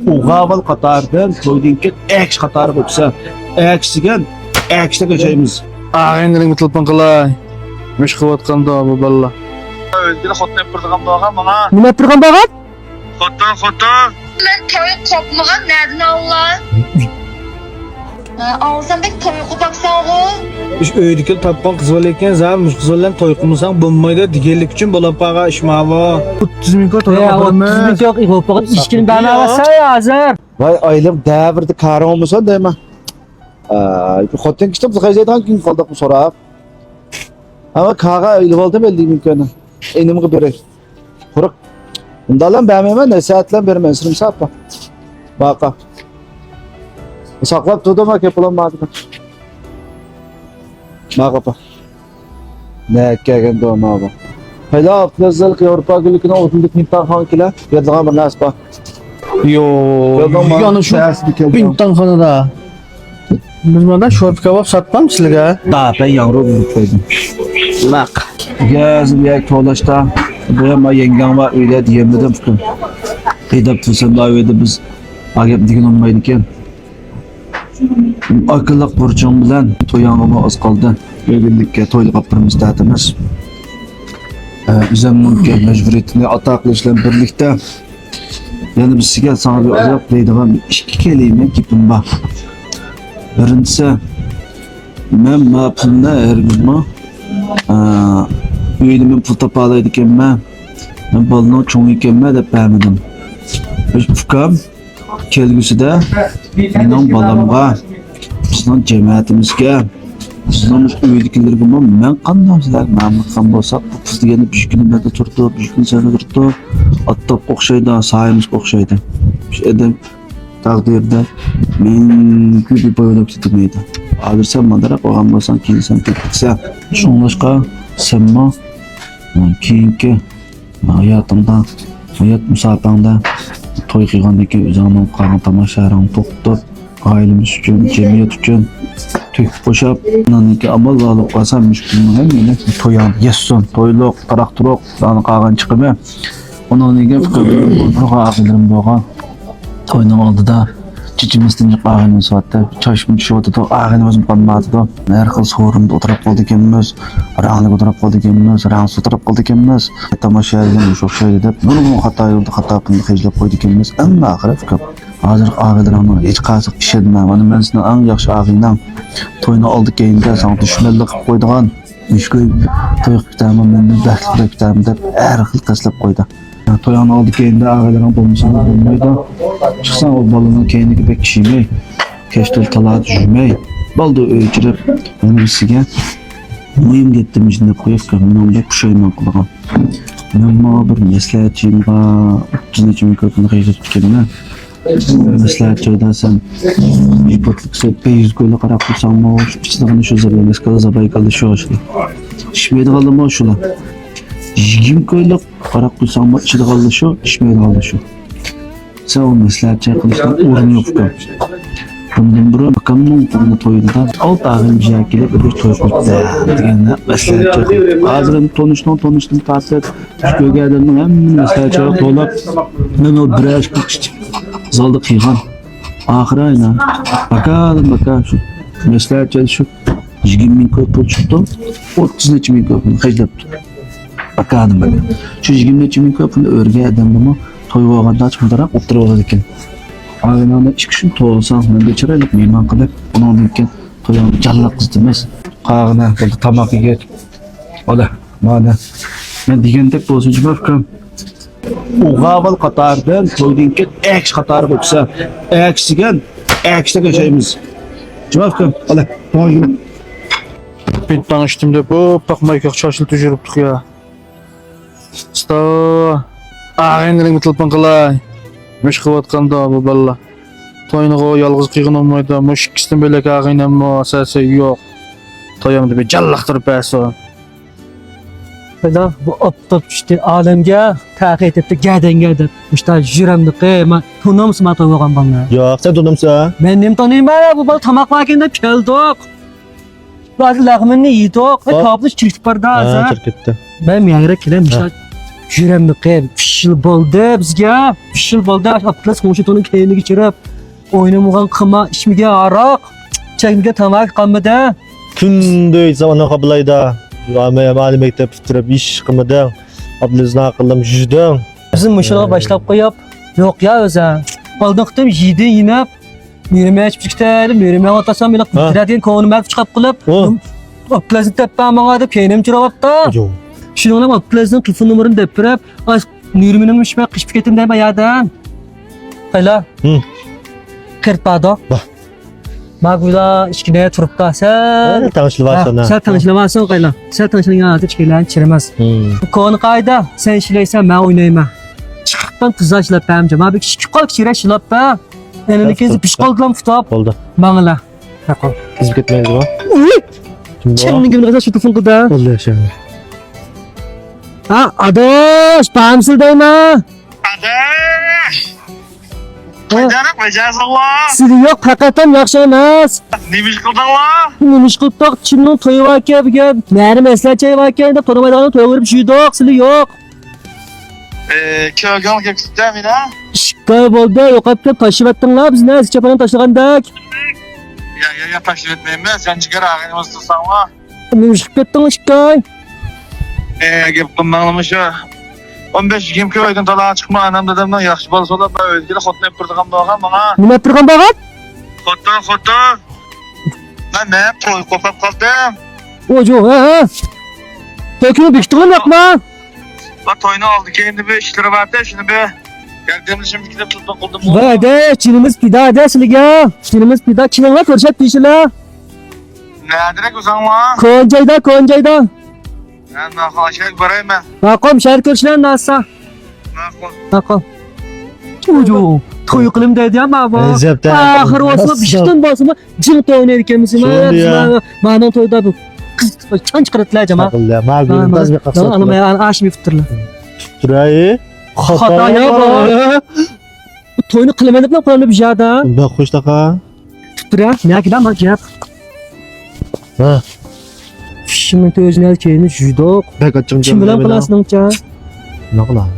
Uğaval qatardan toydinki eks qatarı bo'lsa, eksigen eksde geçeyimiz. Ağaynların telefon qilay. Mesh qilayotganda bu balla. Öldürü xotin yapırdıgan bağam bana. Nima turgan bag'at? Xotin. Ben toy kopmagan nereden Allah? Ağzım bek toy kopaksan o. Ish öydiki tapqan qiz bola ekan, zam qiz bilan to'y qilmasang bo'lmaydi deganlik uchun bo'lapaga ishmavo. 30 mingga to'y qilamiz. 30 ming yo'q, iqo'paq ishkin bana olsa hozir. Vay aylım davrda karın olmasa deme. Bir xotin kitap zıkayzaydan gün kaldık bu sorar. Ama kağa öyle oldu belli mümkün. Enimi gibi. Kurak. Bundan beğenmem nasihatlen vermem sırım sapma. Baka. Saklap tutma ki pulan madı. Baka. Ne kegen doğma bak. Hala plazal ki Avrupa gülüküne otunduk mintan hangiler. Yadlığa bir naspa. Yo, yani şu Bintanxonada. Biz mana sho'rp kabob sotmamsizlarga? Da ben yavru bulup koydum. Bak. Gezim yak tolaşta. Bu ama yengem var öyle diyemedim fikrim. Kıydap tutsam daha öyle biz agap dikin olmaydıkken. Akıllık burçum bilen toyanıma az kaldı. Birlikte toylu kapırımız dağıtımız. Bizim mümkün mecburiyetini ataklı işlem birlikte. Yani biz size sana bir azap deydiğim iki kelime kipim var. Birincisi, ben mapımda her gün üyelimin pul tapağlaydı ikenme, ben balına çoğun ikenme de beğenmedim. Fukam, kelgüsü de benim balamga, bizden cemiyetimizge, bizden üyeliklerime ben kandım sizler, memnun olsak, bu kız diyeni bir günümde de turdu, bir gün sene turdu, attap okşaydı, sahimiz okşaydı. Bir edem takdirde men gibi boyunluk tutmaydı. Ağır sen madara koğan basan ki insan teknikse. Şunlaşka senma kiyinki hayatımda, hayat musabağında toy kıygandaki zaman kalan tamaşaran toptup ailemiz için, cemiyet için tük koşap naniki amal alıp kalsam müşkülünün hem yine toyan, yesun, toyluk, tarakturuk, dağını kağan çıkımı. Onun nege fikirlerim, ağırlarım boğan. Toyunun aldıda çiçimizden ağını saatte çayışmış şuadı da ağını özüm kalmadı da her kıl sorumda oturup kaldı ekemiz, rağını oturup kaldı ekemiz, rağını oturup kaldı ekemiz, tamaşa edilmiş çok şey edip bunu hata yolda hata kılını heclep koydu ekemiz ama ahire fikir hazır ağılarımı hiç kasık işedmem onu ben sana en yaxşı ağıyla toyunu aldık yayında sana düşmellik koyduğun müşkül toy kutamı benim bəxtli kutamı da her kıl taslap koydu. Toyanı aldık yayında ağalarına bulmuşsanız bulmaydı. Çıksan o balının kendini pek kişimey. Keştel talağa düşürmey. Balda öğütürüp onu birisiga mühim gettim içinde koyup ki bunun bek püşeyman kılığım. Benim bir mesleğetçiyim var. 300 neçe mikrofonu kıyıcı tutkenime. Mesleğetçiyden sen jipotlikse 500 goyla qarab tursan mı? Şu piçliğini şu zabayımız kadar zabay kaldı şu aşılı. İşmeydi kaldı mı şula? 20 koyla qarab tursan mı? İçide kaldı şu, işmeydi kaldı şu. Sen o mesleğetçi kılıştan uğrunu yok ki. Bundan biri bakanın bunu toydu da alt ağın jekile bir toy kurdu degende mesleğetçi kılıştan. Hazırım tonuştum tahsil köye adamın hem mesleğetçi toylap ben o bir aşk kıştım. Zaldı kıygan. Ahir ayna. Bakalım şu mesleğetçi şu 20 bin köpü çıktı. 30 neçe bin köpü heclepti. Bakalım. Şu 20 neçe bin köpünü örgü adamı toy vağanda açmadırak oturup oladı eken. Ağınanda çıkışın toğulsan ben geçireylik meyman kılıp onun eken toyağını callak kızdırmaz. Ağına böyle tamak yiyer. O da madem. Ben diyen tek bozuncu bakım. Uğaval qatardan toydinki eks qatarı bo'lsa, eksigen eksde geçeyimiz. Cevapkım. Ala. Toyun. Ben tanıştım da bu bakmayı yok çarşılı tücürüptük ya. Sta. Ağaynların telefon qilay. Mesh qilayotganda bu balla. Toyunu yalğız qiyğın olmaydı. Mush ikisinden belek ağaynan mı asası yok. Toyamda bir jallaqtırıp bəso. Bela bu aptap işte alemge takip edip gedip işte jüremdi qeyma tunamız mı toygan bana. Yok, sen tunumsa. Ben nem tanıyım ya bu bal tamak vakinde keldik. Bazı lağımını yedik ve kaplı çirkip barda azar. Şirkette. Ben mi yagrek kilem işte jüremdi qeyma 5 yıl bo'ldi bizga. 5 yıl bo'ldi. Atlas qo'shitoning keyini kechirib, o'ynamagan qima, ishmiga aroq, chekmiga tamak qilmadi. Күндөй замана кабылайда. Али мектеп бітіріп, iş qilmading. Abdulazizni aqllam jujding. Bizim muşulağa başlap qo'yib, yo'q ya o'zi. Oldinqdim yedi yinab, yürümeye çıkıştaydım, yürümeye atasam bile kudretliğin konumu çıkıp kılıp, Abdulaz'ın tepe bana dep keynim çırabapta. Yo'q. Şununla Abdulaz'ın telefon numarını depirip, yürümenin müşme kışıp ketim deme yadan. Kayla. Kırt bağda. Bak burada işkine turup da sen. Tanışılmasana. Sen tanışılamazsın Kayla. Sen tanışılan yanında çıkıyla çiremez. Konu kayda, sen işleysen ben oynayayım. Çıkıptan kızlar şılap beğenmeyeceğim. Abi küçük kal kişire şılap be. Elini kezi piş kaldılam futap. Oldu. Bana. Bakın. Biz gitmeyiz bu. Çemini gibi kadar şu tufun kıda. Oldu ya şimdi. Ha adaş, bağımsız deyme. Adaş! Qaydarak mecaz Allah! Sizi yok, hakikaten yakşı emas. Nemish qilding la? Nimish qildik, kimning to'yi var ekan bugun? Meni maslahatchi var ekan deb to'lamaydigan to'y qilib juydoq, sizi yok. Köygan keksikda meni. Shikay bo'ldi, yo'qolib kelib tashlab etdinglar bizni, chapadan tashlagandak. Ya tashlab etmayman, sen jigar ag'inimiz tursanmi? Nimish qilib ketding shikay? Gap qilmag'limi shu. 15-20 köydan talaga chiqma, anam dadamdan yaxshi bo'lsa da men o'zgaga xotni turdigan bo'lgan menga. Nima turgan bo'lgan? Xotin. Men to'y qo'pab qoldim. Ojo, ha. To'kini biktirgan yo'qmi? Va to'yni oldi keyin bir ishtirib atdi, shuni bir yardımlashim fikrab tutib qildim. Vayda, chinimiz pida da sizga. Chinimiz pida chininglar ko'rsat deysilar. Nadirek o'zingmi? Konjayda. Men xohlashaga borayman. Maqom shahar ko'rishlar nasa. Maqom. Ojo, to'y qilim deydi ham baba. Axir o'sma bishdan bosma jin to'ynar ekanmiz. Mana to'yda bu qiz chanch qiratlar jama. Aqllar, malum tazbiq qilsa. Ana ashmi fitrlar. Turay. Xata ya bor. Bu to'yni qilaman deb qo'yilib jada. Bak xo'sh taqa. Fitra, nakidan bak gap. Ha. Şimdi özünə keyini juydoq. Kim bilan qilasınыңcha? Nima qiladi?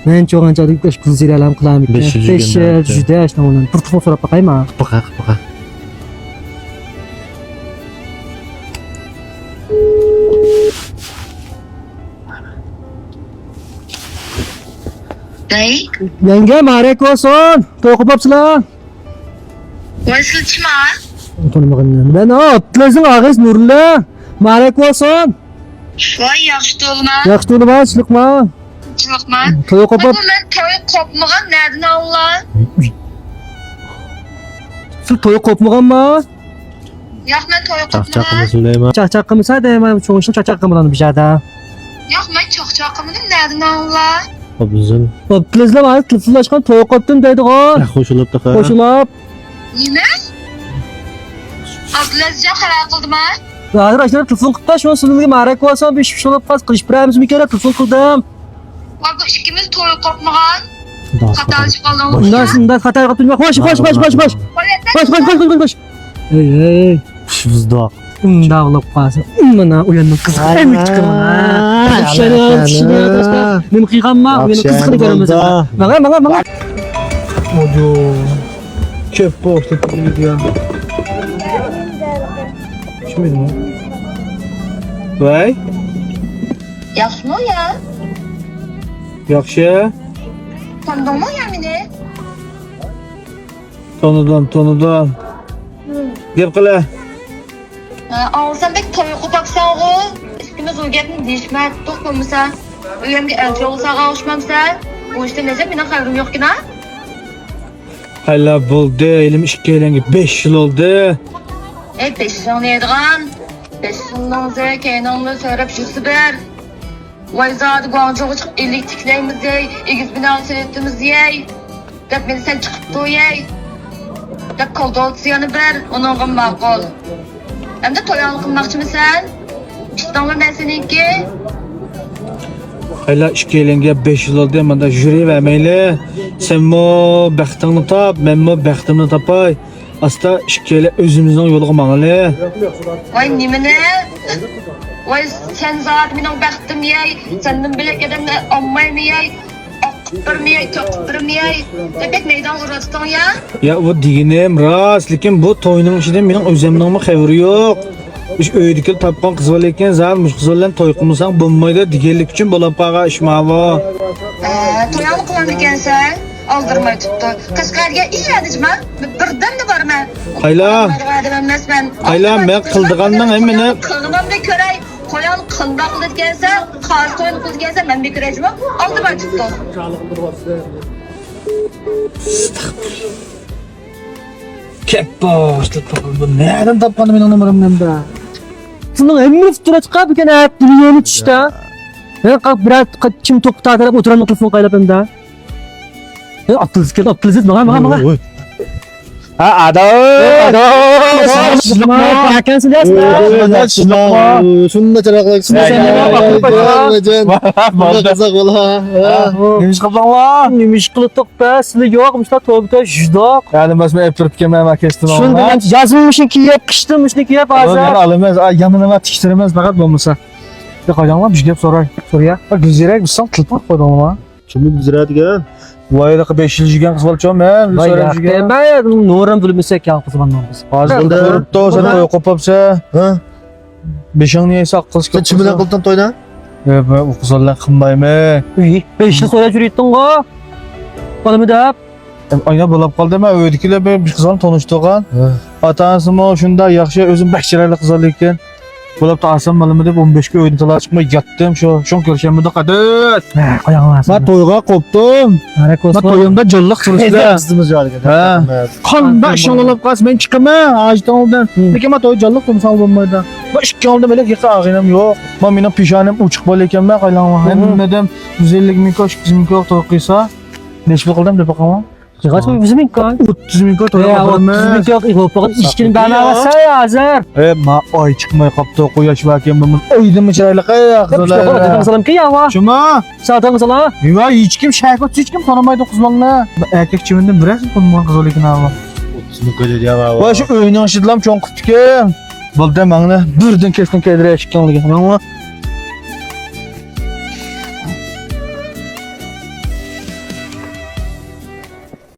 Men cho'g'anchalik qo'sh kuziralam qilaman. 500 juda ashnaman. Bir tuxum so'rab boqaymi? Baqa. Day, Yenge marek olsun. To'y qilibsizlar. voysilchima? Tanımaganman. Ben Abdulaz'ın ağız Nurla. Marek olsun. Voy yaxshi to'lma. Yaxshi to'lma, chiqma. Chiqma. To'y qilib, Men to'y qopmagan nereden Allah? siz to'y qilmaganmi? Yo'q, men to'y Chaqchaq qopmagan. Süleyman. Chaqchaq qilmasa deyman, cho'ngishim chaqchaq qilmadan bijada. Yo'q, men cho'qchoq qilmadim, nereden Allah? Bizim. Abdulazlar bana telefonlashgan to'y qildim deydi-ku. Qo'shilib taqa. Qo'shilib. Nima? Abdulazjon xabar qildimi? Hozir ashlar telefon qilib shu sizga marek olsa bir ish olib qaz qilish biramizmi kerak telefon qildim. Voy bu ikkimiz to'y qopmagan. Xatalashib qoldim. Undan xato qilib turma. Xo'sh. Qo'sh. Ey. Bizdoq. Unda uxlab qolsin. Mana uyanma qiz qilib chiqaman. Nima qilganma? Meni qiz qilib ko'ramiz. Mana. Ojo. Köp boşta gidiyor. Kim bu? Vay, Yaxshimi ya? yaxshi. Tanıdыңmı ya meni? Tanıdım. Gap qila. Ağılsanbek to'y qopaksan o. Ikkimiz o gapni deyishmayapti, bo'lmasa uyimga elchi olsa qavuşmamsa, bu işte nece meni xayrim yo'qkina? Hala bo'ldi, elim ishga aylangan 5 yil oldi. 5 yıl neydigan? 5 yıldan sonra keynanlı söylep şusu bir. Vay zadı guancığı çıkıp illik tikleyimiz yey, igiz binan seyretimiz yey. Dep beni sen çıkıp dur yey. Dep kolda olsiyanı bir, onun gün makul. Hem de toyanlı kılmakçı mısın? İştanlı ben seninki. Hala ishga aylangan 5 yil oldi, menda yuravermayli. Sen mo baxtingni top, men mo baxtimni topay. Asta ishga o'zimizning yo'liga mangli. Vay nimene? Vay sen zat benim baxtim yey, senden bilek edemde ammayım yey. Durmay. Tepek meydan uğrattın ya. Ya bu diginim rast, lekin bu toyning ichida mening o'zimning xabari yo'q. Ish öydikil tapqan qiz bola ekan, zal mush qiz bilan to'y qilmasang bo'lmaydi deganlik uchun bo'lib qolgan ish ma bu. To'yani qilaman ekansan. Aldırmay tuttu. Kaşgarga iyadijma. Birdan da barman. Qaylan men qildiganning hammani Qilganimda ko'ray. Qo'yan qilda qilgansa, qaz to'yni qilgansa men bekirajma. Aldırmay tuttu. Keppoş bu nereden tapqandı mening nomerimdan da? Senin emmi fıtıra çıkar bir kere dünyayı çişte. Ben kalk biraz kim tokta taraf oturan mikrofon kaylapım da. Atılız bana. Ha ada. Yakan silahsın. Şunu da çaraklık. Kızak ola. Nimish qilibsan? Nimish qılıtık be. Sizi yo'qmishlar to'bda judoq. Yani mas men aytib turibman men kesdim. Shuni degan yozilmishni kiyib, qishtimishni kiyib hozir. Alamas, yanına tiktiramiz faqat bo'lmasa. Qo'yganlar bir gap so'raya. Gulzirak bizsan qilib qo'yganlar. Kimi biziradigan? Voyda 5 yil yurgan qiz bolcham men, so'rab yurgan. Ben nurum bilmesek yan qizman biz. Hozir ko'ribdi, seni qo'yib qopsa, Ha? beshingni yesa qiz Sen kim bilan qildin to'yni? Ben u qizlardan qilmayman. 5 yil so'rab yuribding-ku. Qolimi deb. Ayna bo'lib qoldi, men uydagilar bir qiz bilan tanishtirgan. Ota-onasimi shunda yaxshi, o'zim bakchilarli qiz ekan. Bo'lib tasam malimi deb 15 ga o'yin tala chiqmay yotdim, shon ko'rganimda qadat. Qo'yamaz. Men to'yga qopdim. Men to'yimda jilliq qilishdi. Qizimiz joyiga. Ha. Qanda ishonib qolsa men chiqaman, ajdan oldin. Lekin men to'y jilliq qilsam bo'lmaydi. Bu ikki oldi melek yiqa ag'inam yo'q. Men mening pishonim uchiq bo'l ekan, men qaylanman. Men dedim 150 ming ko'sh, 200 ming ko'sh to'y qilsa, necha pul qildim deb baqaman. Yig'at bizim imkon. 30 ming ko'sh to'y qildim. 30 ming yo'q, iqopaq ishkin bana olsa hozir. Ma oy chiqmay qopdi, quyosh vakem bo'lmas. Oydimi chiroyli qizlar. Masalan ki yava. Shuma? Sağdan mesela. Yo, hech kim shayqot, hech kim tanimaydi qizlarni. Erkak chivindan birasi qilgan qiz lekin avval. 30 ming ko'jadi ya. Va shu uyning shidlam cho'ng qutgan. Bo'ldi mangni birdan kesdan keldirib chiqqanligini. Mana